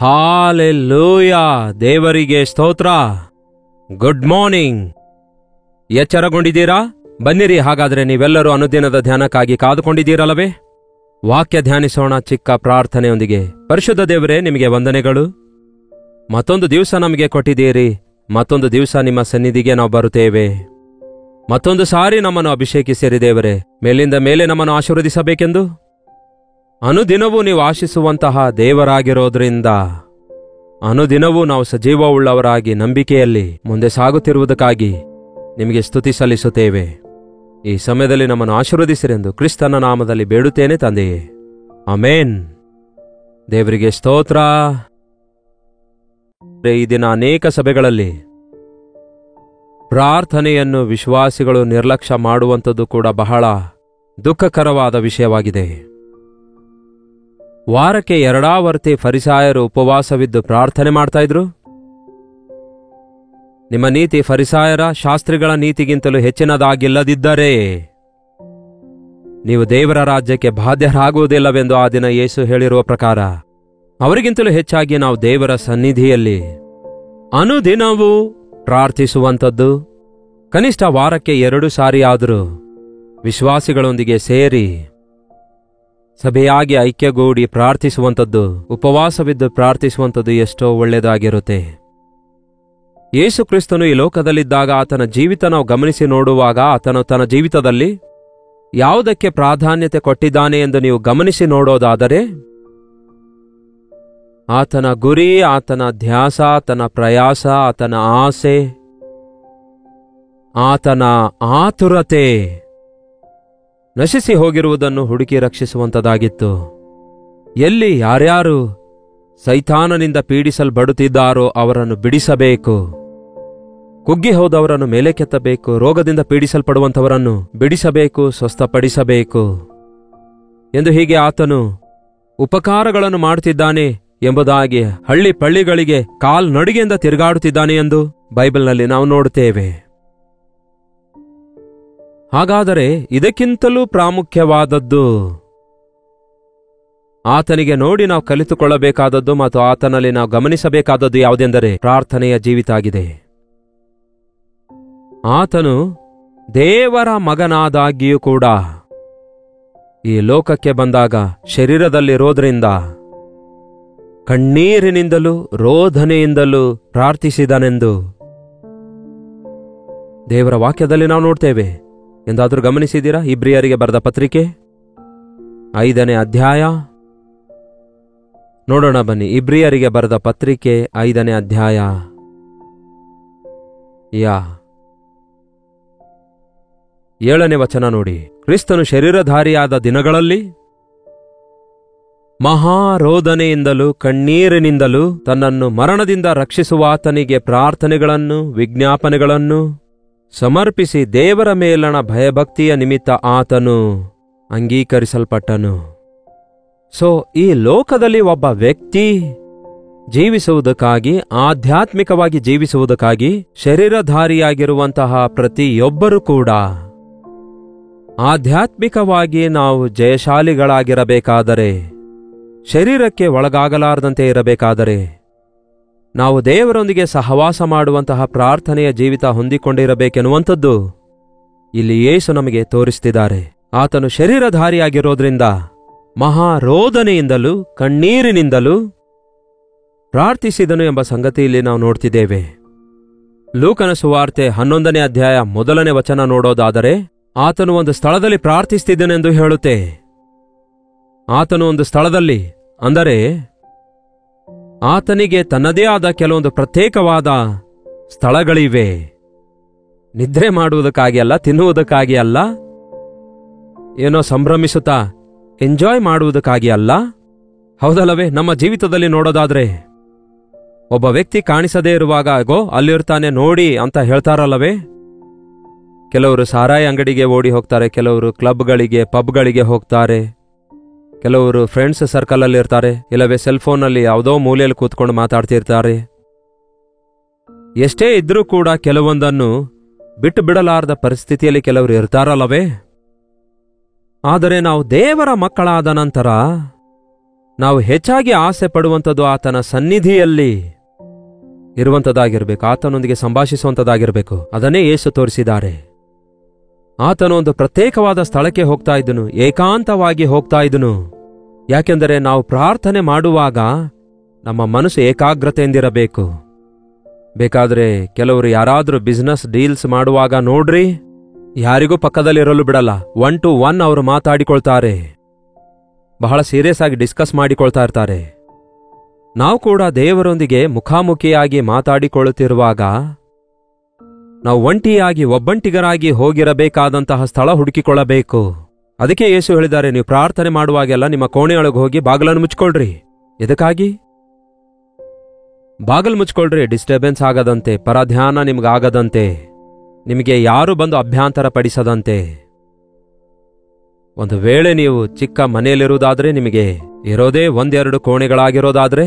Hallelujah, ದೇವರಿಗೆ ಸ್ತೋತ್ರ. Good morning. ಎಚ್ಚರಗೊಂಡಿದ್ದೀರಾ? ಬನ್ನಿರಿ, ಹಾಗಾದರೆ ನೀವೆಲ್ಲರೂ ಅನುದಿನದ ಧ್ಯಾನಕ್ಕಾಗಿ ಕಾದುಕೊಂಡಿದ್ದೀರಲ್ಲವೇ? ವಾಕ್ಯ ಧ್ಯಾನಿಸೋಣ ಚಿಕ್ಕ ಪ್ರಾರ್ಥನೆಯೊಂದಿಗೆ. ಪರಿಶುದ್ಧ ದೇವರೇ, ನಿಮಗೆ ವಂದನೆಗಳು. ಮತ್ತೊಂದು ದಿವಸ ನಮಗೆ ಕೊಟ್ಟಿದ್ದೀರಿ. ಮತ್ತೊಂದು ದಿವಸ ನಿಮ್ಮ ಸನ್ನಿಧಿಗೆ ನಾವು ಬರುತ್ತೇವೆ. ಮತ್ತೊಂದು ಸಾರಿ ನಮ್ಮನ್ನು ಅಭಿಷೇಕಿಸಿರಿ ದೇವರೇ, ಮೇಲಿಂದ ಮೇಲೆ ನಮ್ಮನ್ನು ಆಶೀರ್ವದಿಸಬೇಕೆಂದು. ಅನುದಿನವೂ ನೀವು ಆಶಿಸುವಂತಹ ದೇವರಾಗಿರೋದ್ರಿಂದ ಅನುದಿನವೂ ನಾವು ಸಜೀವವುಳ್ಳವರಾಗಿ ನಂಬಿಕೆಯಲ್ಲಿ ಮುಂದೆ ಸಾಗುತ್ತಿರುವುದಕ್ಕಾಗಿ ನಿಮಗೆ ಸ್ತುತಿ ಸಲ್ಲಿಸುತ್ತೇವೆ. ಈ ಸಮಯದಲ್ಲಿ ನಮ್ಮನ್ನು ಆಶೀರ್ವದಿಸಿರೆಂದು ಕ್ರಿಸ್ತನ ನಾಮದಲ್ಲಿ ಬೇಡುತ್ತೇನೆ ತಂದೆಯೇ, ಆಮೇನ್. ದೇವರಿಗೆ ಸ್ತೋತ್ರ. ಈ ದಿನ ಅನೇಕ ಸಭೆಗಳಲ್ಲಿ ಪ್ರಾರ್ಥನೆಯನ್ನು ವಿಶ್ವಾಸಿಗಳು ನಿರ್ಲಕ್ಷ್ಯ ಮಾಡುವಂಥದ್ದು ಕೂಡ ಬಹಳ ದುಃಖಕರವಾದ ವಿಷಯವಾಗಿದೆ. ವಾರಕ್ಕೆ 2 ಆವರ್ತಿ ಫರಿಸಾಯರು ಉಪವಾಸವಿದ್ದು ಪ್ರಾರ್ಥನೆ ಮಾಡ್ತಾ ಇದ್ರು. ನಿಮ್ಮ ನೀತಿ ಫರಿಸಾಯರ ಶಾಸ್ತ್ರಿಗಳ ನೀತಿಗಿಂತಲೂ ಹೆಚ್ಚಿನದಾಗಿಲ್ಲದಿದ್ದರೆ ನೀವು ದೇವರ ರಾಜ್ಯಕ್ಕೆ ಬಾಧ್ಯರಾಗುವುದಿಲ್ಲವೆಂದು ಆ ದಿನ ಯೇಸು ಹೇಳಿರುವ ಪ್ರಕಾರ ಅವರಿಗಿಂತಲೂ ಹೆಚ್ಚಾಗಿ ನಾವು ದೇವರ ಸನ್ನಿಧಿಯಲ್ಲಿ ಅನುದಿನವೂ ಪ್ರಾರ್ಥಿಸುವಂಥದ್ದು, ಕನಿಷ್ಠ ವಾರಕ್ಕೆ 2 ಸಾರಿ ಆದರೂ ವಿಶ್ವಾಸಿಗಳೊಂದಿಗೆ ಸೇರಿ ಸಭೆಯಾಗಿ ಐಕ್ಯಗೂಡಿ ಪ್ರಾರ್ಥಿಸುವಂಥದ್ದು, ಉಪವಾಸವಿದ್ದು ಪ್ರಾರ್ಥಿಸುವಂಥದ್ದು ಎಷ್ಟೋ ಒಳ್ಳೆಯದಾಗಿರುತ್ತೆ. ಯೇಸು ಕ್ರಿಸ್ತನು ಈ ಲೋಕದಲ್ಲಿದ್ದಾಗ ಆತನ ಜೀವಿತ ನಾವು ಗಮನಿಸಿ ನೋಡುವಾಗ ಆತನು ತನ್ನ ಜೀವಿತದಲ್ಲಿ ಯಾವುದಕ್ಕೆ ಪ್ರಾಧಾನ್ಯತೆ ಕೊಟ್ಟಿದ್ದಾನೆ ಎಂದು ನೀವು ಗಮನಿಸಿ ನೋಡೋದಾದರೆ ಆತನ ಗುರಿ, ಆತನ ಧ್ಯಾಸ, ಆತನ ಪ್ರಯಾಸ, ಆತನ ಆಸೆ, ಆತನ ಆತುರತೆ ನಶಿಸಿ ಹೋಗಿರುವುದನ್ನು ಹುಡುಕಿ ರಕ್ಷಿಸುವಂಥದ್ದಾಗಿತ್ತು. ಎಲ್ಲಿ ಯಾರ್ಯಾರು ಸೈತಾನನಿಂದ ಪೀಡಿಸಲ್ಪಡುತ್ತಿದ್ದಾರೋ ಅವರನ್ನು ಬಿಡಿಸಬೇಕು, ಕುಗ್ಗಿ ಹೋದವರನ್ನು ಮೇಲೆಕೆತ್ತಬೇಕು, ರೋಗದಿಂದ ಪೀಡಿಸಲ್ಪಡುವಂಥವರನ್ನು ಬಿಡಿಸಬೇಕು, ಸ್ವಸ್ಥಪಡಿಸಬೇಕು ಎಂದು ಹೀಗೆ ಆತನು ಉಪಕಾರಗಳನ್ನು ಮಾಡುತ್ತಿದ್ದಾನೆ ಎಂಬುದಾಗಿ ಹಳ್ಳಿ ಪಳ್ಳಿಗಳಿಗೆ ಕಾಲ್ನಡಿಗೆಯಿಂದ ತಿರುಗಾಡುತ್ತಿದ್ದಾನೆ ಎಂದು ಬೈಬಲ್ನಲ್ಲಿ ನಾವು ನೋಡುತ್ತೇವೆ. ಹಾಗಾದರೆ ಇದಕ್ಕಿಂತಲೂ ಪ್ರಾಮುಖ್ಯವಾದದ್ದು, ಆತನಿಗೆ ನೋಡಿ ನಾವು ಕಲಿತುಕೊಳ್ಳಬೇಕಾದದ್ದು ಮತ್ತು ಆತನಲ್ಲಿ ನಾವು ಗಮನಿಸಬೇಕಾದದ್ದು ಯಾವುದೆಂದರೆ ಪ್ರಾರ್ಥನೆಯ ಜೀವಿತ ಆಗಿದೆ. ಆತನು ದೇವರ ಮಗನಾದಾಗಿಯೂ ಕೂಡ ಈ ಲೋಕಕ್ಕೆ ಬಂದಾಗ ಶರೀರದಲ್ಲಿರೋದ್ರಿಂದ ಕಣ್ಣೀರಿನಿಂದಲೂ ರೋಧನೆಯಿಂದಲೂ ಪ್ರಾರ್ಥಿಸಿದನೆಂದು ದೇವರ ವಾಕ್ಯದಲ್ಲಿ ನಾವು ನೋಡ್ತೇವೆ. ಎಂದಾದರೂ ಗಮನಿಸಿದ್ದೀರಾ? ಇಬ್ರಿಯರಿಗೆ ಬರೆದ ಪತ್ರಿಕೆ 5ನೇ ಅಧ್ಯಾಯ ನೋಡೋಣ ಬನ್ನಿ. ಇಬ್ರಿಯರಿಗೆ ಬರೆದ ಪತ್ರಿಕೆ 5ನೇ ಅಧ್ಯಾಯ 7ನೇ ವಚನ ನೋಡಿ. ಕ್ರಿಸ್ತನು ಶರೀರಧಾರಿಯಾದ ದಿನಗಳಲ್ಲಿ ಮಹಾರೋಧನೆಯಿಂದಲೂ ಕಣ್ಣೀರಿನಿಂದಲೂ ತನ್ನನ್ನು ಮರಣದಿಂದ ರಕ್ಷಿಸುವಾತನಿಗೆ ಪ್ರಾರ್ಥನೆಗಳನ್ನು ವಿಜ್ಞಾಪನೆಗಳನ್ನು ಸಮರ್ಪಿಸಿ ದೇವರ ಮೇಲಣ ಭಯಭಕ್ತಿಯ ನಿಮಿತ್ತ ಆತನು ಅಂಗೀಕರಿಸಲ್ಪಟ್ಟನು. ಈ ಲೋಕದಲ್ಲಿ ಒಬ್ಬ ವ್ಯಕ್ತಿ ಜೀವಿಸುವುದಕ್ಕಾಗಿ, ಆಧ್ಯಾತ್ಮಿಕವಾಗಿ ಜೀವಿಸುವುದಕ್ಕಾಗಿ ಶರೀರಧಾರಿಯಾಗಿರುವಂತಹ ಪ್ರತಿಯೊಬ್ಬರೂ ಕೂಡ ಆಧ್ಯಾತ್ಮಿಕವಾಗಿ ನಾವು ಜಯಶಾಲಿಗಳಾಗಿರಬೇಕಾದರೆ, ಶರೀರಕ್ಕೆ ಒಳಗಾಗಲಾರದಂತೆ ಇರಬೇಕಾದರೆ, ನಾವು ದೇವರೊಂದಿಗೆ ಸಹವಾಸ ಮಾಡುವಂತಹ ಪ್ರಾರ್ಥನೆಯ ಜೀವಿತ ಹೊಂದಿಕೊಂಡಿರಬೇಕೆನ್ನುವಂಥದ್ದು ಇಲ್ಲಿ ಯೇಸು ನಮಗೆ ತೋರಿಸ್ತಿದ್ದಾರೆ. ಆತನು ಶರೀರಧಾರಿಯಾಗಿರೋದ್ರಿಂದ ಮಹಾರೋಧನೆಯಿಂದಲೂ ಕಣ್ಣೀರಿನಿಂದಲೂ ಪ್ರಾರ್ಥಿಸಿದನು ಎಂಬ ಸಂಗತಿ ಇಲ್ಲಿ ನಾವು ನೋಡ್ತಿದ್ದೇವೆ. ಲೂಕನ ಸುವಾರ್ತೆ 11ನೇ ಅಧ್ಯಾಯ 1ನೇ ವಚನ ನೋಡೋದಾದರೆ ಆತನು ಒಂದು ಸ್ಥಳದಲ್ಲಿ ಪ್ರಾರ್ಥಿಸುತ್ತಿದ್ದನೆಂದು ಹೇಳುತ್ತೆ. ಆತನು ಒಂದು ಸ್ಥಳದಲ್ಲಿ ಅಂದರೆ ಆತನಿಗೆ ತನ್ನದೇ ಆದ ಕೆಲವೊಂದು ಪ್ರತ್ಯೇಕವಾದ ಸ್ಥಳಗಳಿವೆ. ನಿದ್ರೆ ಮಾಡುವುದಕ್ಕಾಗಿ ಅಲ್ಲ, ತಿನ್ನುವುದಕ್ಕಾಗಿ ಅಲ್ಲ, ಏನೋ ಸಂಭ್ರಮಿಸುತ್ತಾ ಎಂಜಾಯ್ ಮಾಡುವುದಕ್ಕಾಗಿ ಅಲ್ಲ. ಹೌದಲ್ಲವೇ? ನಮ್ಮ ಜೀವಿತದಲ್ಲಿ ನೋಡೋದಾದ್ರೆ ಒಬ್ಬ ವ್ಯಕ್ತಿ ಕಾಣಿಸದೇ ಇರುವಾಗ ಗೋ ಅಲ್ಲಿರ್ತಾನೆ ನೋಡಿ ಅಂತ ಹೇಳ್ತಾರಲ್ಲವೇ? ಕೆಲವರು ಸಾರಾಯಿ ಅಂಗಡಿಗೆ ಓಡಿ ಹೋಗ್ತಾರೆ, ಕೆಲವರು ಕ್ಲಬ್ಗಳಿಗೆ ಪಬ್ಗಳಿಗೆ ಹೋಗ್ತಾರೆ, ಕೆಲವರು ಫ್ರೆಂಡ್ಸ್ ಸರ್ಕಲಲ್ಲಿ ಇರ್ತಾರೆ, ಇಲ್ಲವೇ ಸೆಲ್ಫೋನಲ್ಲಿ ಯಾವುದೋ ಮೂಲೆಯಲ್ಲಿ ಕೂತ್ಕೊಂಡು ಮಾತಾಡ್ತಿರ್ತಾರೆ. ಎಷ್ಟೇ ಇದ್ರೂ ಕೂಡ ಕೆಲವೊಂದನ್ನು ಬಿಟ್ಟು ಬಿಡಲಾರದ ಪರಿಸ್ಥಿತಿಯಲ್ಲಿ ಕೆಲವರು ಇರ್ತಾರಲ್ಲವೇ? ಆದರೆ ನಾವು ದೇವರ ಮಕ್ಕಳಾದ ನಂತರ ನಾವು ಹೆಚ್ಚಾಗಿ ಆಸೆ ಪಡುವಂಥದ್ದು ಆತನ ಸನ್ನಿಧಿಯಲ್ಲಿ ಇರುವಂಥದ್ದಾಗಿರ್ಬೇಕು, ಆತನೊಂದಿಗೆ ಸಂಭಾಷಿಸುವಂಥದ್ದಾಗಿರ್ಬೇಕು. ಅದನ್ನೇ ಯೇಸು ತೋರಿಸಿದ್ದಾರೆ. ಆತನು ಒಂದು ಪ್ರತ್ಯೇಕವಾದ ಸ್ಥಳಕ್ಕೆ ಹೋಗ್ತಾ ಇದ್ದನು, ಏಕಾಂತವಾಗಿ ಹೋಗ್ತಾ ಇದ್ದನು. ಯಾಕೆಂದರೆ ನಾವು ಪ್ರಾರ್ಥನೆ ಮಾಡುವಾಗ ನಮ್ಮ ಮನಸ್ಸು ಏಕಾಗ್ರತೆಯಿಂದಿರಬೇಕು. ಬೇಕಾದ್ರೆ ಕೆಲವರು ಯಾರಾದ್ರೂ ಬಿಸ್ನೆಸ್ ಡೀಲ್ಸ್ ಮಾಡುವಾಗ ನೋಡ್ರಿ, ಯಾರಿಗೂ ಪಕ್ಕದಲ್ಲಿರಲು ಬಿಡಲ್ಲ. 1 to 1 ಅವರು ಮಾತಾಡಿಕೊಳ್ತಾರೆ, ಬಹಳ ಸೀರಿಯಸ್ ಆಗಿ ಡಿಸ್ಕಸ್ ಮಾಡಿಕೊಳ್ತಾ ಇರ್ತಾರೆ. ನಾವು ಕೂಡ ದೇವರೊಂದಿಗೆ ಮುಖಾಮುಖಿಯಾಗಿ ಮಾತಾಡಿಕೊಳ್ಳುತ್ತಿರುವಾಗ ನಾವು ಒಂಟಿಯಾಗಿ ಒಬ್ಬಂಟಿಗರಾಗಿ ಹೋಗಿರಬೇಕಾದಂತಹ ಸ್ಥಳ ಹುಡುಕಿಕೊಳ್ಳಬೇಕು. ಅದಕ್ಕೆ ಯೇಸು ಹೇಳಿದ್ದಾರೆ, ನೀವು ಪ್ರಾರ್ಥನೆ ಮಾಡುವಾಗೆಲ್ಲ ನಿಮ್ಮ ಕೋಣೆಯೊಳಗೆ ಹೋಗಿ ಬಾಗಿಲನ್ನು ಮುಚ್ಕೊಳ್ರಿ. ಎದಕ್ಕಾಗಿ? ಬಾಗಿಲು ಮುಚ್ಕೊಳ್ರಿ, ಡಿಸ್ಟರ್ಬೆನ್ಸ್ ಆಗದಂತೆ, ಪರಧ್ಯಾನ ನಿಮ್ಗಾಗದಂತೆ, ನಿಮಗೆ ಯಾರು ಬಂದು ಅಭ್ಯಂತರ ಪಡಿಸದಂತೆ. ಒಂದು ವೇಳೆ ನೀವು ಚಿಕ್ಕ ಮನೆಯಲ್ಲಿರುವುದಾದ್ರೆ, ನಿಮಗೆ ಇರೋದೇ 1-2 ಕೋಣೆಗಳಾಗಿರೋದಾದ್ರೆ,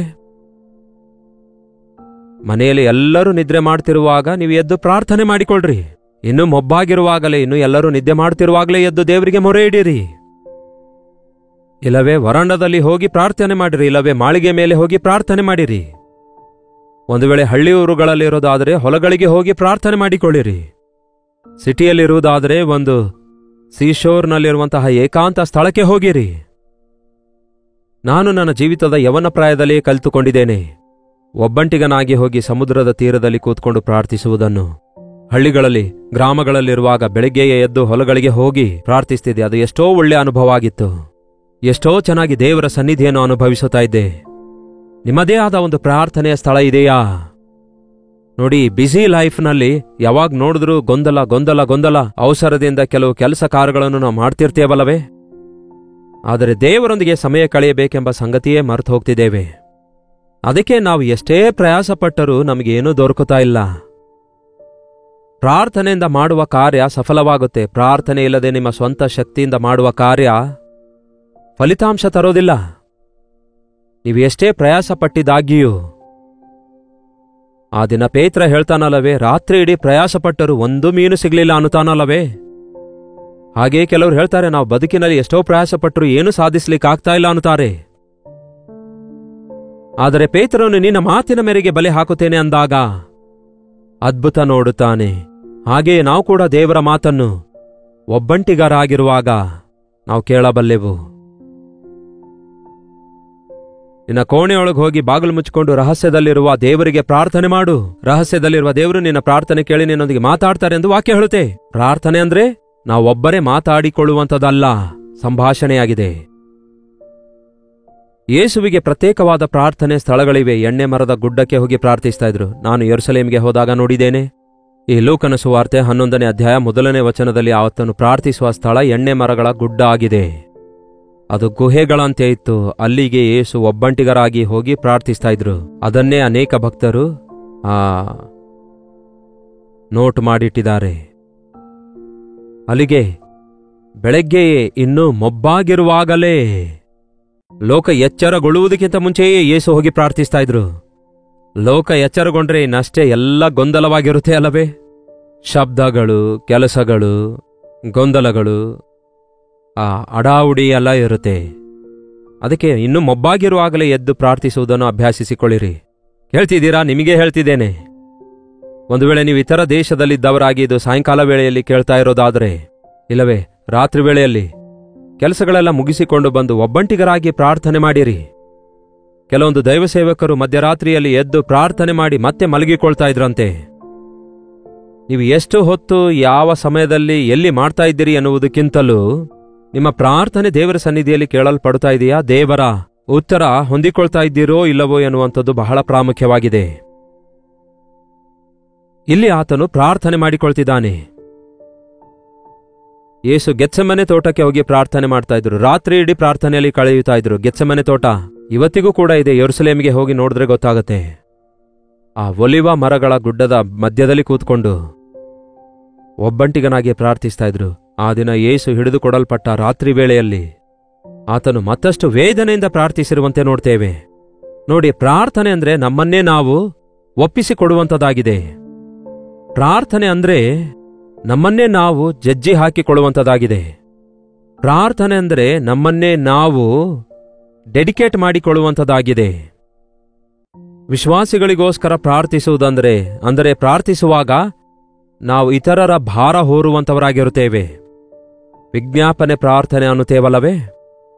ಮನೆಯಲ್ಲಿ ಎಲ್ಲರೂ ನಿದ್ರೆ ಮಾಡ್ತಿರುವಾಗ ನೀವು ಎದ್ದು ಪ್ರಾರ್ಥನೆ ಮಾಡಿಕೊಳ್ಳ್ರಿ. ಇನ್ನು ಮೊಬ್ಬಾಗಿರುವಾಗಲೇ, ಇನ್ನು ಎಲ್ಲರೂ ನಿದ್ದೆ ಮಾಡ್ತಿರುವಾಗಲೇ ಎದ್ದು ದೇವರಿಗೆ ಮೊರೆ ಇಡಿರಿ. ಇಲ್ಲವೇ ವರಾಂಡದಲ್ಲಿ ಹೋಗಿ ಪ್ರಾರ್ಥನೆ ಮಾಡಿರಿ, ಇಲ್ಲವೇ ಮಾಳಿಗೆ ಮೇಲೆ ಹೋಗಿ ಪ್ರಾರ್ಥನೆ ಮಾಡಿರಿ. ಒಂದು ವೇಳೆ ಹಳ್ಳಿಯೂರುಗಳಲ್ಲಿರೋದಾದರೆ ಹೊಲಗಳಿಗೆ ಹೋಗಿ ಪ್ರಾರ್ಥನೆ ಮಾಡಿಕೊಳ್ಳಿರಿ. ಸಿಟಿಯಲ್ಲಿರುವುದಾದರೆ ಒಂದು ಸೀಶೋರ್ನಲ್ಲಿರುವಂತಹ ಏಕಾಂತ ಸ್ಥಳಕ್ಕೆ ಹೋಗಿರಿ. ನಾನು ನನ್ನ ಜೀವಿತದ ಯವನ ಪ್ರಾಯದಲ್ಲಿಯೇ ಕಲಿತುಕೊಂಡಿದ್ದೇನೆ, ಒಬ್ಬಂಟಿಗನಾಗಿ ಹೋಗಿ ಸಮುದ್ರದ ತೀರದಲ್ಲಿ ಕೂತ್ಕೊಂಡು ಪ್ರಾರ್ಥಿಸುವುದನ್ನು. ಹಳ್ಳಿಗಳಲ್ಲಿ, ಗ್ರಾಮಗಳಲ್ಲಿರುವಾಗ ಬೆಳಗ್ಗೆಯೇ ಎದ್ದು ಹೊಲಗಳಿಗೆ ಹೋಗಿ ಪ್ರಾರ್ಥಿಸ್ತಿದ್ದೆ. ಅದು ಎಷ್ಟೋ ಒಳ್ಳೆಯ ಅನುಭವ ಆಗಿತ್ತು. ಎಷ್ಟೋ ಚೆನ್ನಾಗಿ ದೇವರ ಸನ್ನಿಧಿಯನ್ನು ಅನುಭವಿಸುತ್ತಾ ಇದ್ದೆ. ನಿಮ್ಮದೇ ಆದ ಒಂದು ಪ್ರಾರ್ಥನೆಯ ಸ್ಥಳ ಇದೆಯಾ? ನೋಡಿ, ಬ್ಯುಸಿ ಲೈಫ್ನಲ್ಲಿ ಯಾವಾಗ ನೋಡಿದ್ರೂ ಗೊಂದಲ ಗೊಂದಲ ಗೊಂದಲ, ಅವಸರದಿಂದ ಕೆಲವು ಕೆಲಸ ಕಾರ್ಯಗಳನ್ನು ನಾವು ಮಾಡ್ತಿರ್ತೇವಲ್ಲವೇ? ಆದರೆ ದೇವರೊಂದಿಗೆ ಸಮಯ ಕಳೆಯಬೇಕೆಂಬ ಸಂಗತಿಯೇ ಮರೆತು ಹೋಗ್ತಿದ್ದೇವೆ. ಅದಕ್ಕೆ ನಾವು ಎಷ್ಟೇ ಪ್ರಯಾಸ ಪಟ್ಟರೂ ನಮಗೇನೂ ದೊರಕುತ್ತಾ ಇಲ್ಲ. ಪ್ರಾರ್ಥನೆಯಿಂದ ಮಾಡುವ ಕಾರ್ಯ ಸಫಲವಾಗುತ್ತೆ. ಪ್ರಾರ್ಥನೆ ಇಲ್ಲದೆ ನಿಮ್ಮ ಸ್ವಂತ ಶಕ್ತಿಯಿಂದ ಮಾಡುವ ಕಾರ್ಯ ಫಲಿತಾಂಶ ತರೋದಿಲ್ಲ. ನೀವು ಎಷ್ಟೇ ಪ್ರಯಾಸ ಪಟ್ಟಿದ್ದಾಗಿಯೂ. ಆ ದಿನ ಪೇತ್ರ ಹೇಳ್ತಾನಲ್ಲವೇ, ರಾತ್ರಿ ಇಡೀ ಪ್ರಯಾಸ ಪಟ್ಟರು ಒಂದು ಮೀನು ಸಿಗ್ಲಿಲ್ಲ ಅನ್ನುತ್ತಾನಲ್ಲವೇ? ಹಾಗೆಯೇ ಕೆಲವರು ಹೇಳ್ತಾರೆ, ನಾವು ಬದುಕಿನಲ್ಲಿ ಎಷ್ಟೋ ಪ್ರಯಾಸ ಪಟ್ಟರು ಏನೂ ಸಾಧಿಸ್ಲಿಕ್ಕಾಗ್ತಾ ಇಲ್ಲ ಅನ್ನುತ್ತಾರೆ. ಆದರೆ ಪೇತ್ರನು ನಿನ್ನ ಮಾತಿನ ಮೇರೆಗೆ ಬಲೆ ಹಾಕುತ್ತೇನೆ ಅಂದಾಗ ಅದ್ಭುತ ನೋಡುತ್ತಾನೆ. ಹಾಗೆಯೇ ನಾವು ಕೂಡ ದೇವರ ಮಾತನ್ನು ಒಬ್ಬಂಟಿಗರಾಗಿರುವಾಗ ನಾವು ಕೇಳಬಲ್ಲೆವು. ನಿನ್ನ ಕೋಣೆಯೊಳಗೆ ಹೋಗಿ ಬಾಗಿಲು ಮುಚ್ಚಿಕೊಂಡು ರಹಸ್ಯದಲ್ಲಿರುವ ದೇವರಿಗೆ ಪ್ರಾರ್ಥನೆ ಮಾಡು. ರಹಸ್ಯದಲ್ಲಿರುವ ದೇವರು ನಿನ್ನ ಪ್ರಾರ್ಥನೆ ಕೇಳಿ ನಿನ್ನೊಂದಿಗೆ ಮಾತಾಡ್ತಾರೆ ಎಂದು ವಾಕ್ಯ ಹೇಳುತ್ತೆ. ಪ್ರಾರ್ಥನೆ ಅಂದ್ರೆ ನಾವೊಬ್ಬರೇ ಮಾತಾಡಿಕೊಳ್ಳುವಂಥದ್ದಲ್ಲ, ಸಂಭಾಷಣೆಯಾಗಿದೆ. ಯೇಸುವಿಗೆ ಪ್ರತ್ಯೇಕವಾದ ಪ್ರಾರ್ಥನೆ ಸ್ಥಳಗಳಿವೆ. ಎಣ್ಣೆ ಮರದ ಗುಡ್ಡಕ್ಕೆ ಹೋಗಿ ಪ್ರಾರ್ಥಿಸ್ತಾ ಇದ್ರು. ನಾನು ಯೆರೂಸಲೇಮಿಗೆ ಹೋದಾಗ ನೋಡಿದ್ದೇನೆ. ಈ ಲೂಕನ ಸುವಾರ್ತೆ 11ನೇ ಅಧ್ಯಾಯ 1ನೇ ವಚನದಲ್ಲಿ ಆತನು ಪ್ರಾರ್ಥಿಸುವ ಸ್ಥಳ ಎಣ್ಣೆ ಮರಗಳ ಗುಡ್ಡ ಆಗಿದೆ. ಅದು ಗುಹೆಗಳಂತೆ ಇತ್ತು. ಅಲ್ಲಿಗೆ ಯೇಸು ಒಬ್ಬಂಟಿಗರಾಗಿ ಹೋಗಿ ಪ್ರಾರ್ಥಿಸ್ತಾ ಇದ್ರು. ಅದನ್ನೇ ಅನೇಕ ಭಕ್ತರು ನೋಟ್ ಮಾಡಿಟ್ಟಿದ್ದಾರೆ. ಅಲ್ಲಿಗೆ ಬೆಳಗ್ಗೆಯೇ ಇನ್ನೂ ಮೊಬ್ಬಾಗಿರುವಾಗಲೇ, ಲೋಕ ಎಚ್ಚರಗೊಳ್ಳುವುದಕ್ಕಿಂತ ಮುಂಚೆಯೇ ಯೇಸು ಹೋಗಿ ಪ್ರಾರ್ಥಿಸ್ತಾ ಇದ್ರು. ಲೋಕ ಎಚ್ಚರಗೊಂಡ್ರೆ ಇನ್ನಷ್ಟೇ ಎಲ್ಲ ಗೊಂದಲವಾಗಿರುತ್ತೆ ಅಲ್ಲವೇ? ಶಬ್ದಗಳು, ಕೆಲಸಗಳು, ಗೊಂದಲಗಳು, ಅಡಾವುಡಿ ಎಲ್ಲ ಇರುತ್ತೆ. ಅದಕ್ಕೆ ಇನ್ನು ಮೊಬ್ಬಾಗಿರುವಾಗಲೇ ಎದ್ದು ಪ್ರಾರ್ಥಿಸುವುದನ್ನು ಅಭ್ಯಾಸಿಸಿಕೊಳ್ಳಿರಿ. ಹೇಳ್ತಿದ್ದೀರಾ? ನಿಮಗೆ ಹೇಳ್ತಿದ್ದೇನೆ. ಒಂದು ವೇಳೆ ನೀವು ಇತರ ದೇಶದಲ್ಲಿದ್ದವರಾಗಿ ಇದು ಸಾಯಂಕಾಲ ವೇಳೆಯಲ್ಲಿ ಕೇಳ್ತಾ ಇರೋದಾದರೆ, ಇಲ್ಲವೇ ರಾತ್ರಿ ವೇಳೆಯಲ್ಲಿ ಕೆಲಸಗಳೆಲ್ಲ ಮುಗಿಸಿಕೊಂಡು ಬಂದು ಒಬ್ಬಂಟಿಗರಾಗಿ ಪ್ರಾರ್ಥನೆ ಮಾಡಿರಿ. ಕೆಲವೊಂದು ದೈವ ಸೇವಕರು ಮಧ್ಯರಾತ್ರಿಯಲ್ಲಿ ಎದ್ದು ಪ್ರಾರ್ಥನೆ ಮಾಡಿ ಮತ್ತೆ ಮಲಗಿಕೊಳ್ತಾ ಇದ್ರಂತೆ. ನೀವು ಎಷ್ಟು ಹೊತ್ತು ಯಾವ ಸಮಯದಲ್ಲಿ ಎಲ್ಲಿ ಮಾಡ್ತಾ ಇದ್ದೀರಿ ಎನ್ನುವುದಕ್ಕಿಂತಲೂ ನಿಮ್ಮ ಪ್ರಾರ್ಥನೆ ದೇವರ ಸನ್ನಿಧಿಯಲ್ಲಿ ಕೇಳಲ್ಪಡುತ್ತಾ ಇದೆಯಾ, ದೇವರ ಉತ್ತರ ಹೊಂದಿಕೊಳ್ತಾ ಇದ್ದೀರೋ ಇಲ್ಲವೋ ಎನ್ನುವಂಥದ್ದು ಬಹಳ ಪ್ರಾಮುಖ್ಯವಾಗಿದೆ. ಇಲ್ಲಿ ಆತನು ಪ್ರಾರ್ಥನೆ ಮಾಡಿಕೊಳ್ತಿದ್ದಾನೆ. ಯೇಸು ಗೆತ್ಸೆಮನೆ ತೋಟಕ್ಕೆ ಹೋಗಿ ಪ್ರಾರ್ಥನೆ ಮಾಡ್ತಾ ಇದ್ರು. ರಾತ್ರಿ ಇಡೀ ಪ್ರಾರ್ಥನೆಯಲ್ಲಿ ಕಳೆಯುತ್ತಾ ಇದ್ರು. ಗೆತ್ಸೆಮನೆ ತೋಟ ಇವತ್ತಿಗೂ ಕೂಡ ಇದೆ. ಯೆರೂಸಲೇಮಿಗೆ ಹೋಗಿ ನೋಡಿದ್ರೆ ಗೊತ್ತಾಗತ್ತೆ. ಆ ಒಲಿವ ಮರಗಳ ಗುಡ್ಡದ ಮಧ್ಯದಲ್ಲಿ ಕೂತ್ಕೊಂಡು ಒಬ್ಬಂಟಿಗನಾಗಿ ಪ್ರಾರ್ಥಿಸ್ತಾ ಇದ್ರು. ಆ ದಿನ ಯೇಸು ಹಿಡಿದುಕೊಡಲ್ಪಟ್ಟ ರಾತ್ರಿ ವೇಳೆಯಲ್ಲಿ ಆತನು ಮತ್ತಷ್ಟು ವೇದನೆಯಿಂದ ಪ್ರಾರ್ಥಿಸಿರುವಂತೆ ನೋಡ್ತೇವೆ. ನೋಡಿ, ಪ್ರಾರ್ಥನೆ ಅಂದ್ರೆ ನಮ್ಮನ್ನೇ ನಾವು ಒಪ್ಪಿಸಿಕೊಡುವಂಥದ್ದಾಗಿದೆ. ಪ್ರಾರ್ಥನೆ ಅಂದ್ರೆ ನಮ್ಮನ್ನೇ ನಾವು ಜಜ್ಜಿ ಹಾಕಿಕೊಳ್ಳುವಂಥದ್ದಾಗಿದೆ. ಪ್ರಾರ್ಥನೆ ಅಂದರೆ ನಮ್ಮನ್ನೇ ನಾವು ಡೆಡಿಕೇಟ್ ಮಾಡಿಕೊಳ್ಳುವಂಥದ್ದಾಗಿದೆ. ವಿಶ್ವಾಸಿಗಳಿಗೋಸ್ಕರ ಪ್ರಾರ್ಥಿಸುವುದಂದರೆ ಪ್ರಾರ್ಥಿಸುವಾಗ ನಾವು ಇತರರ ಭಾರ ಹೊರುವಂಥವರಾಗಿರುತ್ತೇವೆ. ವಿಜ್ಞಾಪನೆ ಪ್ರಾರ್ಥನೆ ಅನ್ನುತ್ತೇವಲ್ಲವೇ?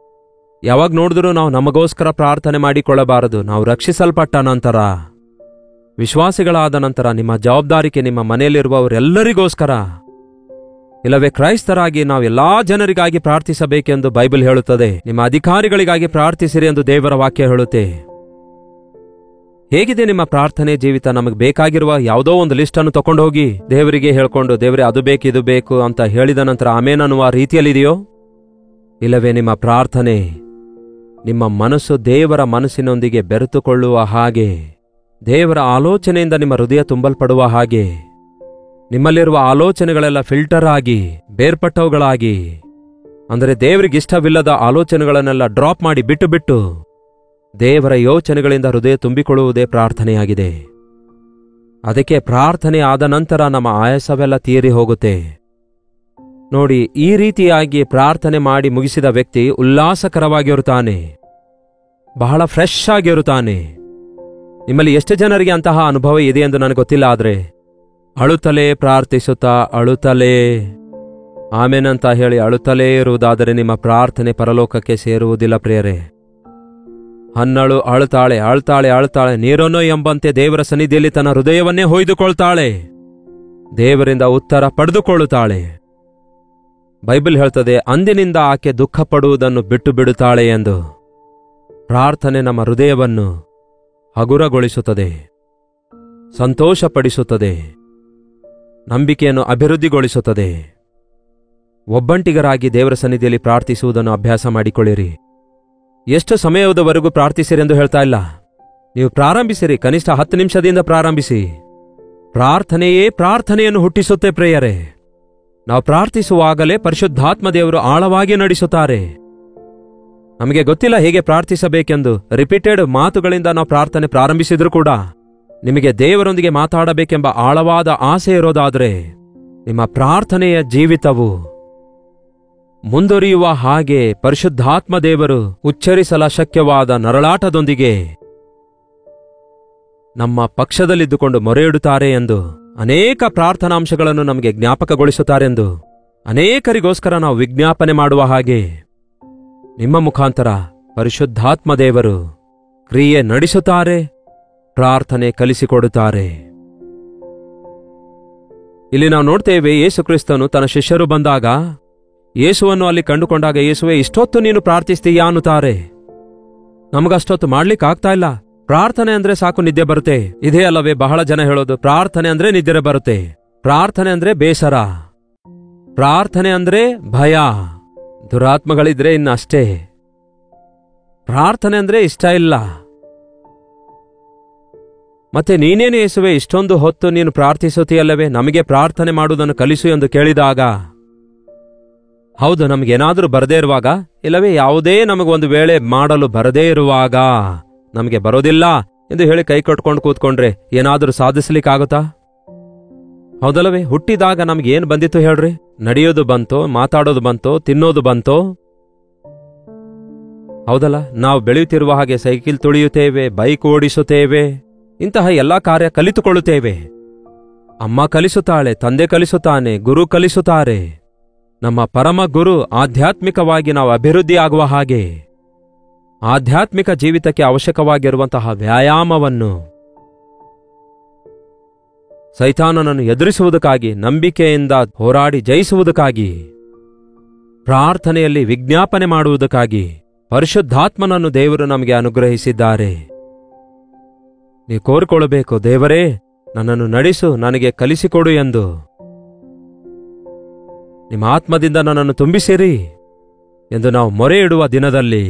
ಯಾವಾಗ ನೋಡಿದ್ರೂ ನಾವು ನಮಗೋಸ್ಕರ ಪ್ರಾರ್ಥನೆ ಮಾಡಿಕೊಳ್ಳಬಾರದು. ನಾವು ರಕ್ಷಿಸಲ್ಪಟ್ಟ ನಂತರ, ವಿಶ್ವಾಸಿಗಳಾದ ನಂತರ ನಿಮ್ಮ ಜವಾಬ್ದಾರಿಕೆ ನಿಮ್ಮ ಮನೆಯಲ್ಲಿರುವವರೆಲ್ಲರಿಗೋಸ್ಕರ, ಇಲ್ಲವೇ ಕ್ರೈಸ್ತರಾಗಿ ನಾವು ಎಲ್ಲಾ ಜನರಿಗಾಗಿ ಪ್ರಾರ್ಥಿಸಬೇಕೆಂದು ಬೈಬಲ್ ಹೇಳುತ್ತದೆ. ನಿಮ್ಮ ಅಧಿಕಾರಿಗಳಿಗಾಗಿ ಪ್ರಾರ್ಥಿಸಿರಿ ಎಂದು ದೇವರ ವಾಕ್ಯ ಹೇಳುತ್ತೆ. ಹೇಗಿದೆ ನಿಮ್ಮ ಪ್ರಾರ್ಥನೆ ಜೀವಿತ? ನಮಗೆ ಬೇಕಾಗಿರುವ ಯಾವುದೋ ಒಂದು ಲಿಸ್ಟ್ ಅನ್ನು ತಗೊಂಡೋಗಿ ದೇವರಿಗೆ ಹೇಳ್ಕೊಂಡು, ದೇವರೇ ಅದು ಬೇಕು ಇದು ಬೇಕು ಅಂತ ಹೇಳಿದ ನಂತರ ಆಮೇನ್ ಅನ್ನುವ ರೀತಿಯಲ್ಲಿದೆಯೋ? ಇಲ್ಲವೇ ನಿಮ್ಮ ಪ್ರಾರ್ಥನೆ ನಿಮ್ಮ ಮನಸ್ಸು ದೇವರ ಮನಸ್ಸಿನೊಂದಿಗೆ ಬೆರೆತುಕೊಳ್ಳುವ ಹಾಗೆ, ದೇವರ ಆಲೋಚನೆಯಿಂದ ನಿಮ್ಮ ಹೃದಯ ತುಂಬಲ್ಪಡುವ ಹಾಗೆ, ನಿಮ್ಮಲ್ಲಿರುವ ಆಲೋಚನೆಗಳೆಲ್ಲ ಫಿಲ್ಟರ್ ಆಗಿ ಬೇರ್ಪಟ್ಟವುಗಳಾಗಿ, ಅಂದರೆ ದೇವರಿಗಿಷ್ಟವಿಲ್ಲದ ಆಲೋಚನೆಗಳನ್ನೆಲ್ಲ ಡ್ರಾಪ್ ಮಾಡಿ ಬಿಟ್ಟು ದೇವರ ಯೋಚನೆಗಳಿಂದ ಹೃದಯ ತುಂಬಿಕೊಳ್ಳುವುದೇ ಪ್ರಾರ್ಥನೆಯಾಗಿದೆ. ಅದಕ್ಕೆ ಪ್ರಾರ್ಥನೆ ಆದ ನಂತರ ನಮ್ಮ ಆಯಾಸವೆಲ್ಲ ತೀರಿ ಹೋಗುತ್ತೆ. ನೋಡಿ, ಈ ರೀತಿಯಾಗಿ ಪ್ರಾರ್ಥನೆ ಮಾಡಿ ಮುಗಿಸಿದ ವ್ಯಕ್ತಿ ಉಲ್ಲಾಸಕರವಾಗಿರುತ್ತಾನೆ, ಬಹಳ ಫ್ರೆಶ್ ಆಗಿರುತ್ತಾನೆ. ನಿಮ್ಮಲ್ಲಿ ಎಷ್ಟು ಜನರಿಗೆ ಅಂತಹ ಅನುಭವ ಇದೆ ಎಂದು ನನಗೆ ಗೊತ್ತಿಲ್ಲ. ಆದರೆ ಅಳುತ್ತಲೇ ಪ್ರಾರ್ಥಿಸುತ್ತಾ ಅಳುತ್ತಲೇ ಆಮೇನಂತ ಹೇಳಿ ಅಳುತ್ತಲೇ ಇರುವುದಾದರೆ ನಿಮ್ಮ ಪ್ರಾರ್ಥನೆ ಪರಲೋಕಕ್ಕೆ ಸೇರುವುದಿಲ್ಲ ಪ್ರಿಯರೇ. ಹನ್ನಳು ಅಳುತ್ತಾಳೆ ಅಳ್ತಾಳೆ ಅಳ್ತಾಳೆ, ನೀರನ್ನೋ ಎಂಬಂತೆ ದೇವರ ಸನ್ನಿಧಿಯಲ್ಲಿ ತನ್ನ ಹೃದಯವನ್ನೇ ಹೊಯ್ದುಕೊಳ್ತಾಳೆ, ದೇವರಿಂದ ಉತ್ತರ ಪಡೆದುಕೊಳ್ಳುತ್ತಾಳೆ. ಬೈಬಲ್ ಹೇಳ್ತದೆ, ಅಂದಿನಿಂದ ಆಕೆ ದುಃಖ ಪಡುವುದನ್ನು ಬಿಟ್ಟು ಬಿಡುತ್ತಾಳೆ ಎಂದು. ಪ್ರಾರ್ಥನೆ ನಮ್ಮ ಹೃದಯವನ್ನು ಹಗುರಗೊಳಿಸುತ್ತದೆ, ಸಂತೋಷಪಡಿಸುತ್ತದೆ, ನಂಬಿಕೆಯನ್ನು ಅಭಿವೃದ್ಧಿಗೊಳಿಸುತ್ತದೆ. ಒಬ್ಬಂಟಿಗರಾಗಿ ದೇವರ ಸನ್ನಿಧಿಯಲ್ಲಿ ಪ್ರಾರ್ಥಿಸುವುದನ್ನು ಅಭ್ಯಾಸ ಮಾಡಿಕೊಳ್ಳಿರಿ. ಎಷ್ಟು ಸಮಯದವರೆಗೂ ಪ್ರಾರ್ಥಿಸಿರೆಂದು ಹೇಳ್ತಾ ಇಲ್ಲ, ನೀವು ಪ್ರಾರಂಭಿಸಿರಿ. ಕನಿಷ್ಠ 10 ನಿಮಿಷದಿಂದ ಪ್ರಾರಂಭಿಸಿ. ಪ್ರಾರ್ಥನೆಯೇ ಪ್ರಾರ್ಥನೆಯನ್ನು ಹುಟ್ಟಿಸುತ್ತೆ ಪ್ರಿಯರೇ. ನಾವು ಪ್ರಾರ್ಥಿಸುವಾಗಲೇ ಪರಿಶುದ್ಧಾತ್ಮ ದೇವರು ಆಳವಾಗಿ ನಡೆಸುತ್ತಾರೆ. ನಮಗೆ ಗೊತ್ತಿಲ್ಲ ಹೇಗೆ ಪ್ರಾರ್ಥಿಸಬೇಕೆಂದು. ರಿಪೀಟೆಡ್ ಮಾತುಗಳಿಂದ ನಾವು ಪ್ರಾರ್ಥನೆ ಪ್ರಾರಂಭಿಸಿದ್ರೂ ಕೂಡ ನಿಮಗೆ ದೇವರೊಂದಿಗೆ ಮಾತಾಡಬೇಕೆಂಬ ಆಳವಾದ ಆಸೆ ಇರೋದಾದರೆ ನಿಮ್ಮ ಪ್ರಾರ್ಥನೆಯ ಜೀವಿತವು ಮುಂದುವರಿಯುವ ಹಾಗೆ ಪರಿಶುದ್ಧಾತ್ಮ ದೇವರು ಉಚ್ಚರಿಸಲ ಶಕ್ಯವಾದ ನರಳಾಟದೊಂದಿಗೆ ನಮ್ಮ ಪಕ್ಷದಲ್ಲಿದ್ದುಕೊಂಡು ಮೊರೆಯಿಡುತ್ತಾರೆ ಎಂದು, ಅನೇಕ ಪ್ರಾರ್ಥನಾಂಶಗಳನ್ನು ನಮಗೆ ಜ್ಞಾಪಕಗೊಳಿಸುತ್ತಾರೆಂದು, ಅನೇಕರಿಗೋಸ್ಕರ ನಾವು ವಿಜ್ಞಾಪನೆ ಮಾಡುವ ಹಾಗೆ ನಿಮ್ಮ ಮುಖಾಂತರ ಪರಿಶುದ್ಧಾತ್ಮ ದೇವರು ಕ್ರಿಯೆ ನಡೆಸುತ್ತಾರೆ, ಪ್ರಾರ್ಥನೆ ಕಲಿಸಿಕೊಡುತ್ತಾರೆ. ಇಲ್ಲಿ ನಾವು ನೋಡ್ತೇವೆ, ಯೇಸು ಕ್ರಿಸ್ತನು ತನ್ನ ಶಿಷ್ಯರು ಬಂದಾಗ, ಯೇಸುವನ್ನು ಅಲ್ಲಿ ಕಂಡುಕೊಂಡಾಗ, ಯೇಸುವೆ ಇಷ್ಟೊತ್ತು ನೀನು ಪ್ರಾರ್ಥಿಸ್ತೀಯಾ ಅನ್ನುತ್ತಾರೆ. ನಮಗಷ್ಟೊತ್ತು ಮಾಡ್ಲಿಕ್ಕಾಗ್ತಾ ಇಲ್ಲ. ಪ್ರಾರ್ಥನೆ ಅಂದ್ರೆ ಸಾಕು ನಿದ್ದೆ ಬರುತ್ತೆ. ಇದೇ ಅಲ್ಲವೇ ಬಹಳ ಜನ ಹೇಳೋದು, ಪ್ರಾರ್ಥನೆ ಅಂದ್ರೆ ನಿದ್ರೆ ಬರುತ್ತೆ, ಪ್ರಾರ್ಥನೆ ಅಂದ್ರೆ ಬೇಸರ, ಪ್ರಾರ್ಥನೆ ಅಂದ್ರೆ ಭಯ, ದುರಾತ್ಮಗಳಿದ್ರೆ ಇನ್ನಷ್ಟೇ, ಪ್ರಾರ್ಥನೆ ಅಂದ್ರೆ ಇಷ್ಟ ಇಲ್ಲ. ಮತ್ತೆ ನೀನೇನು ಯೇಸುವೆ ಇಷ್ಟೊಂದು ಹೊತ್ತು ನೀನು ಪ್ರಾರ್ಥಿಸುತ್ತೀಯಲ್ಲವೇ, ನಮಗೆ ಪ್ರಾರ್ಥನೆ ಮಾಡುವುದನ್ನು ಕಲಿಸು ಎಂದು ಕೇಳಿದಾಗ, ಹೌದು, ನಮಗೇನಾದರೂ ಬರದೇ ಇರುವಾಗ, ಇಲ್ಲವೇ ಯಾವುದೇ ನಮಗೊಂದು ವೇಳೆ ಮಾಡಲು ಬರದೇ ಇರುವಾಗ, ನಮಗೆ ಬರೋದಿಲ್ಲ ಎಂದು ಹೇಳಿ ಕೈ ಕಟ್ಕೊಂಡು ಕೂತ್ಕೊಂಡ್ರೆ ಏನಾದರೂ ಸಾಧಿಸ್ಲಿಕ್ಕಾಗುತ್ತಾ? ಹೌದಲ್ಲವೇ? ಹುಟ್ಟಿದಾಗ ನಮಗೇನು ಬಂದಿತ್ತು ಹೇಳ್ರಿ? ನಡೆಯೋದು ಬಂತೋ, ಮಾತಾಡೋದು ಬಂತೋ, ತಿನ್ನೋದು ಬಂತೋ? ಹೌದಲ್ಲ? ನಾವು ಬೆಳೆಯುತ್ತಿರುವ ಹಾಗೆ ಸೈಕಲ್ ತುಳಿಯುತ್ತೇವೆ, ಬೈಕ್ ಓಡಿಸುತ್ತೇವೆ, ಇಂತಹ ಎಲ್ಲ ಕಾರ್ಯ ಕಲಿತುಕೊಳ್ಳುತ್ತೇವೆ. ಅಮ್ಮ ಕಲಿಸುತ್ತಾಳೆ, ತಂದೆ ಕಲಿಸುತ್ತಾನೆ, ಗುರು ಕಲಿಸುತ್ತಾರೆ. ನಮ್ಮ ಪರಮ ಗುರು ಆಧ್ಯಾತ್ಮಿಕವಾಗಿ ನಾವು ಅಭಿವೃದ್ಧಿಯಾಗುವ ಹಾಗೆ ಆಧ್ಯಾತ್ಮಿಕ ಜೀವಿತಕ್ಕೆ ಅವಶ್ಯಕವಾಗಿರುವಂತಹ ವ್ಯಾಯಾಮವನ್ನು ಸೈತಾನನನ್ನು ಎದುರಿಸುವುದಕ್ಕಾಗಿ, ನಂಬಿಕೆಯಿಂದ ಹೋರಾಡಿ ಜಯಿಸುವುದಕ್ಕಾಗಿ, ಪ್ರಾರ್ಥನೆಯಲ್ಲಿ ವಿಜ್ಞಾಪನೆ ಮಾಡುವುದಕ್ಕಾಗಿ ಪರಿಶುದ್ಧಾತ್ಮನನ್ನು ದೇವರು ನಮಗೆ ಅನುಗ್ರಹಿಸಿದ್ದಾರೆ. ನೀವು ಕೋರಿಕೊಳ್ಳಬೇಕು, ದೇವರೇ ನನ್ನನ್ನು ನಡೆಸು, ನನಗೆ ಕಲಿಸಿಕೊಡು ಎಂದು. ನಿಮ್ಮ ಆತ್ಮದಿಂದ ನನ್ನನ್ನು ತುಂಬಿಸಿರಿ ಎಂದು ನಾವು ಮೊರೆ ಇಡುವ ದಿನದಲ್ಲಿ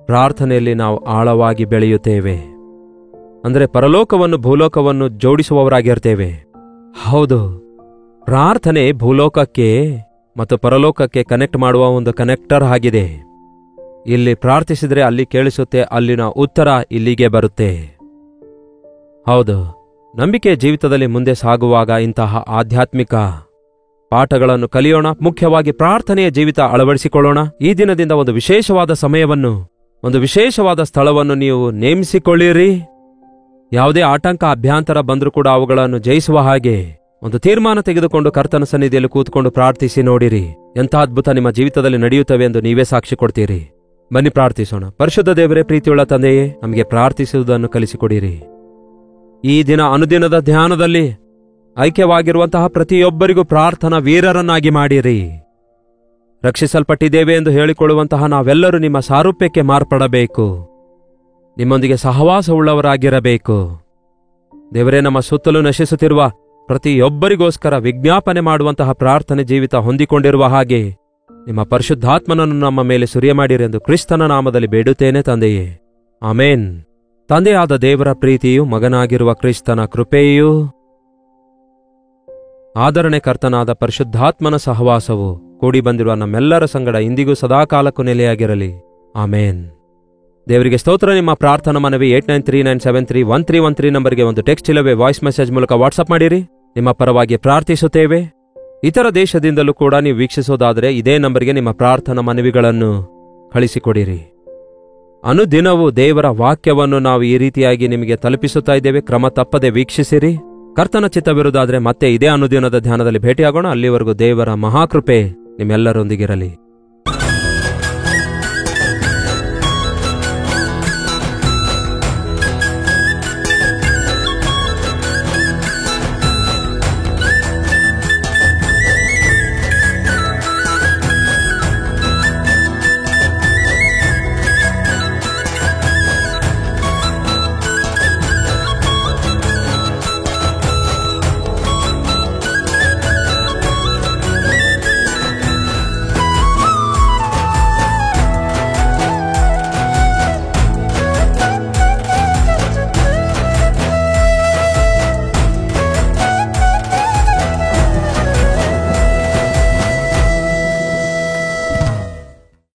ಪ್ರಾರ್ಥನೆಯಲ್ಲಿ ನಾವು ಆಳವಾಗಿ ಬೆಳೆಯುತ್ತೇವೆ. ಅಂದರೆ ಪರಲೋಕವನ್ನು ಭೂಲೋಕವನ್ನು ಜೋಡಿಸುವವರಾಗಿರ್ತೇವೆ. ಹೌದು, ಪ್ರಾರ್ಥನೆ ಭೂಲೋಕಕ್ಕೆ ಮತ್ತು ಪರಲೋಕಕ್ಕೆ ಕನೆಕ್ಟ್ ಮಾಡುವ ಒಂದು ಕನೆಕ್ಟರ್ ಆಗಿದೆ. ಇಲ್ಲಿ ಪ್ರಾರ್ಥಿಸಿದರೆ ಅಲ್ಲಿ ಕೇಳಿಸುತ್ತೆ, ಅಲ್ಲಿನ ಉತ್ತರ ಇಲ್ಲಿಗೆ ಬರುತ್ತೆ. ಹೌದು, ನಂಬಿಕೆ ಜೀವಿತದಲ್ಲಿ ಮುಂದೆ ಸಾಗುವಾಗ ಇಂತಹ ಆಧ್ಯಾತ್ಮಿಕ ಪಾಠಗಳನ್ನು ಕಲಿಯೋಣ. ಮುಖ್ಯವಾಗಿ ಪ್ರಾರ್ಥನೆಯ ಜೀವಿತ ಅಳವಡಿಸಿಕೊಳ್ಳೋಣ. ಈ ದಿನದಿಂದ ಒಂದು ವಿಶೇಷವಾದ ಸಮಯವನ್ನು ಒಂದು ವಿಶೇಷವಾದ ಸ್ಥಳವನ್ನು ನೀವು ನೇಮಿಸಿಕೊಳ್ಳಿರಿ. ಯಾವುದೇ ಆಟಂಕ ಅಭ್ಯಂತರ ಬಂದರೂ ಕೂಡ ಅವುಗಳನ್ನು ಜಯಿಸುವ ಹಾಗೆ ಒಂದು ತೀರ್ಮಾನ ತೆಗೆದುಕೊಂಡು ಕರ್ತನ ಸನ್ನಿಧಿಯಲ್ಲಿ ಕೂತ್ಕೊಂಡು ಪ್ರಾರ್ಥಿಸಿ ನೋಡಿರಿ. ಎಂಥ ಅದ್ಭುತ ನಿಮ್ಮ ಜೀವಿತದಲ್ಲಿ ನಡೆಯುತ್ತವೆ ಎಂದು ನೀವೇ ಸಾಕ್ಷಿ ಕೊಡ್ತೀರಿ. ಬನ್ನಿ ಪ್ರಾರ್ಥಿಸೋಣ. ಪರಿಶುದ್ಧ ದೇವರೇ, ಪ್ರೀತಿಯುಳ್ಳ ತಂದೆಯೇ, ನಮಗೆ ಪ್ರಾರ್ಥಿಸುವುದನ್ನು ಕಲಿಸಿಕೊಡಿರಿ. ಈ ದಿನ ಅನುದಿನದ ಧ್ಯಾನದಲ್ಲಿ ಐಕ್ಯವಾಗಿರುವಂತಹ ಪ್ರತಿಯೊಬ್ಬರಿಗೂ ಪ್ರಾರ್ಥನಾ ವೀರರನ್ನಾಗಿ ಮಾಡಿರಿ. ರಕ್ಷಿಸಲ್ಪಟ್ಟಿದ್ದೇವೆ ಎಂದು ಹೇಳಿಕೊಳ್ಳುವಂತಹ ನಾವೆಲ್ಲರೂ ನಿಮ್ಮ ಸಾರೂಪ್ಯಕ್ಕೆ ಮಾರ್ಪಡಬೇಕು. ನಿಮ್ಮೊಂದಿಗೆ ಸಹವಾಸವುಳ್ಳವರಾಗಿರಬೇಕು. ದೇವರೇ, ನಮ್ಮ ಸುತ್ತಲೂ ನಶಿಸುತ್ತಿರುವ ಪ್ರತಿಯೊಬ್ಬರಿಗೋಸ್ಕರ ವಿಜ್ಞಾಪನೆ ಮಾಡುವಂತಹ ಪ್ರಾರ್ಥನೆ ಜೀವಿತ ಹೊಂದಿಕೊಂಡಿರುವ ಹಾಗೆ ನಿಮ್ಮ ಪರಿಶುದ್ಧಾತ್ಮನನ್ನು ನಮ್ಮ ಮೇಲೆ ಸುರಿಯಮಾಡಿರಿ ಎಂದು ಕ್ರಿಸ್ತನ ನಾಮದಲ್ಲಿ ಬೇಡುತ್ತೇನೆ ತಂದೆಯೇ, ಆಮೇನ್. ತಂದೆಯಾದ ದೇವರ ಪ್ರೀತಿಯು, ಮಗನಾಗಿರುವ ಕ್ರಿಸ್ತನ ಕೃಪೆಯೂ, ಆದರಣೆ ಕರ್ತನಾದ ಪರಿಶುದ್ಧಾತ್ಮನ ಸಹವಾಸವು ಕೂಡಿ ಬಂದಿರುವ ನಮ್ಮೆಲ್ಲರ ಸಂಗಡ ಇಂದಿಗೂ ಸದಾಕಾಲಕ್ಕೂ ನೆಲೆಯಾಗಿರಲಿ. ಆಮೇನ್. ದೇವರಿಗೆ ಸ್ತೋತ್ರ. ನಿಮ್ಮ ಪ್ರಾರ್ಥನಾ ಮನವಿ 8939731313 ನಂಬರ್ಗೆ ಒಂದು ಟೆಕ್ಸ್ಟ್ ಇಲ್ಲವೇ ವಾಯ್ಸ್ ಮೆಸೇಜ್ ಮೂಲಕ ವಾಟ್ಸಪ್ ಮಾಡಿರಿ. ನಿಮ್ಮ ಪರವಾಗಿ ಪ್ರಾರ್ಥಿಸುತ್ತೇವೆ. ಇತರ ದೇಶದಿಂದಲೂ ಕೂಡ ನೀವು ವೀಕ್ಷಿಸೋದಾದರೆ ಇದೇ ನಂಬರ್ಗೆ ನಿಮ್ಮ ಪ್ರಾರ್ಥನಾ ಮನವಿಗಳನ್ನು ಕಳಿಸಿಕೊಡಿರಿ. ಅನುದಿನವೂ ದೇವರ ವಾಕ್ಯವನ್ನು ನಾವು ಈ ರೀತಿಯಾಗಿ ನಿಮಗೆ ತಲುಪಿಸುತ್ತಾ ಇದ್ದೇವೆ. ಕ್ರಮ ತಪ್ಪದೆ ವೀಕ್ಷಿಸಿರಿ. ಕರ್ತನ ಚಿತ್ತವಿರುವುದಾದರೆ ಮತ್ತೆ ಇದೇ ಅನುದಿನದ ಧ್ಯಾನದಲ್ಲಿ ಭೇಟಿಯಾಗೋಣ. ಅಲ್ಲಿವರೆಗೂ ದೇವರ ಮಹಾಕೃಪೆ ನಿಮ್ಮೆಲ್ಲರೊಂದಿಗಿರಲಿ.